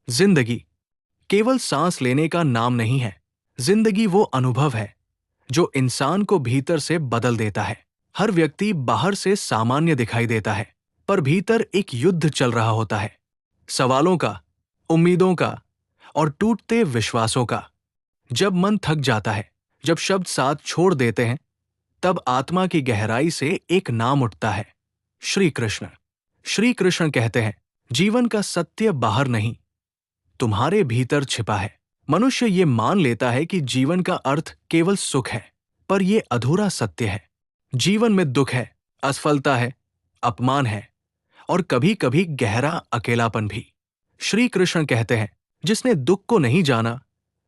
जिंदगी केवल सांस लेने का नाम नहीं है। जिंदगी वो अनुभव है जो इंसान को भीतर से बदल देता है। हर व्यक्ति बाहर से सामान्य दिखाई देता है, पर भीतर एक युद्ध चल रहा होता है। सवालों का, उम्मीदों का और टूटते विश्वासों का। जब मन थक जाता है, जब शब्द साथ छोड़ देते हैं, तब आत्मा की गहराई से एक नाम उठता है, श्री कृष्ण। श्री कृष्ण कहते हैं, जीवन का सत्य बाहर नहीं, तुम्हारे भीतर छिपा है। मनुष्य ये मान लेता है कि जीवन का अर्थ केवल सुख है, पर यह अधूरा सत्य है। जीवन में दुख है, असफलता है, अपमान है और कभी कभी गहरा अकेलापन भी। श्री कृष्ण कहते हैं, जिसने दुख को नहीं जाना,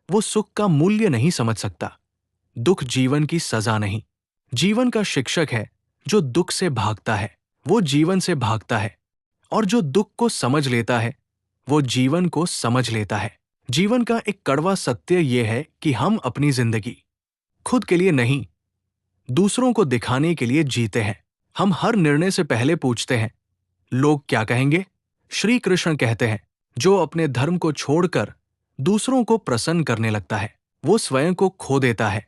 वो सुख का मूल्य नहीं समझ सकता। दुख जीवन की सजा नहीं, जीवन का शिक्षक है। जो दुख से भागता है, वो जीवन से भागता है, और जो दुख को समझ लेता है, वो जीवन को समझ लेता है। जीवन का एक कड़वा सत्य यह है कि हम अपनी जिंदगी खुद के लिए नहीं, दूसरों को दिखाने के लिए जीते हैं। हम हर निर्णय से पहले पूछते हैं, लोग क्या कहेंगे? श्री कृष्ण कहते हैं, जो अपने धर्म को छोड़कर दूसरों को प्रसन्न करने लगता है, वो स्वयं को खो देता है।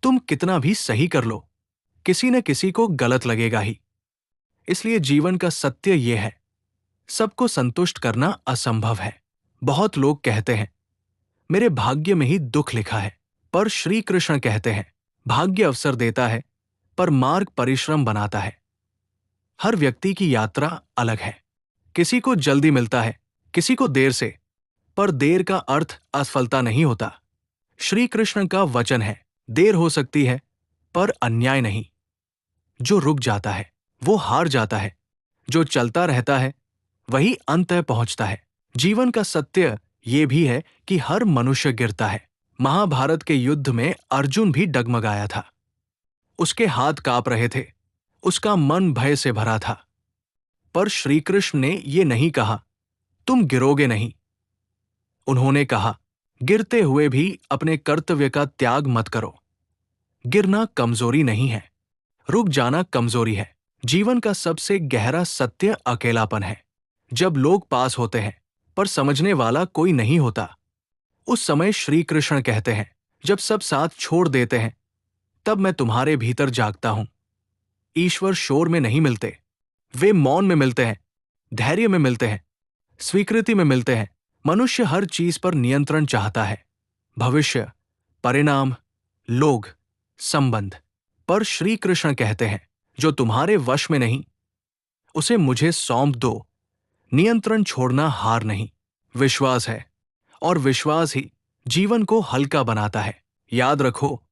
तुम कितना भी सही कर लो, किसी न किसी को गलत लगेगा ही। इसलिए जीवन का सत्य यह है, सबको संतुष्ट करना असंभव है। बहुत लोग कहते हैं, मेरे भाग्य में ही दुख लिखा है, पर श्री कृष्ण कहते हैं, भाग्य अवसर देता है, पर मार्ग परिश्रम बनाता है। हर व्यक्ति की यात्रा अलग है। किसी को जल्दी मिलता है, किसी को देर से, पर देर का अर्थ असफलता नहीं होता। श्री कृष्ण का वचन है, देर हो सकती है, पर अन्याय नहीं। जो रुक जाता है, वो हार जाता है। जो चलता रहता है, वही अंत तक पहुंचता है। जीवन का सत्य ये भी है कि हर मनुष्य गिरता है। महाभारत के युद्ध में अर्जुन भी डगमगाया था। उसके हाथ कांप रहे थे, उसका मन भय से भरा था। पर श्री कृष्ण ने ये नहीं कहा, तुम गिरोगे नहीं। उन्होंने कहा, गिरते हुए भी अपने कर्तव्य का त्याग मत करो। गिरना कमजोरी नहीं है, रुक जाना कमजोरी है। जीवन का सबसे गहरा सत्य अकेलापन है। जब लोग पास होते हैं, पर समझने वाला कोई नहीं होता, उस समय श्री कृष्ण कहते हैं, जब सब साथ छोड़ देते हैं, तब मैं तुम्हारे भीतर जागता हूं। ईश्वर शोर में नहीं मिलते, वे मौन में मिलते हैं, धैर्य में मिलते हैं, स्वीकृति में मिलते हैं। मनुष्य हर चीज पर नियंत्रण चाहता है, भविष्य, परिणाम, लोग, संबंध। पर श्री कृष्ण कहते हैं, जो तुम्हारे वश में नहीं, उसे मुझे सौंप दो। नियंत्रण छोड़ना हार नहीं, विश्वास है, और विश्वास ही जीवन को हल्का बनाता है। याद रखो,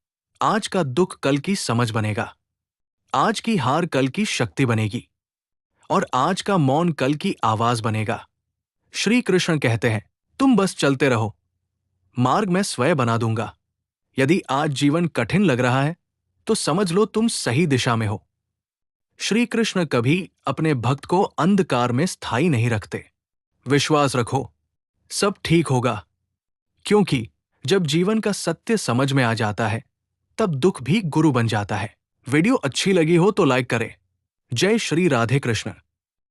आज का दुख कल की समझ बनेगा, आज की हार कल की शक्ति बनेगी, और आज का मौन कल की आवाज बनेगा। श्री कृष्ण कहते हैं, तुम बस चलते रहो, मार्ग मैं स्वयं बना दूंगा। यदि आज जीवन कठिन लग रहा है, तो समझ लो तुम सही दिशा में हो। श्री कृष्ण कभी अपने भक्त को अंधकार में स्थायी नहीं रखते। विश्वास रखो, सब ठीक होगा, क्योंकि जब जीवन का सत्य समझ में आ जाता है, तब दुख भी गुरु बन जाता है। वीडियो अच्छी लगी हो तो लाइक करें। जय श्री राधे कृष्ण।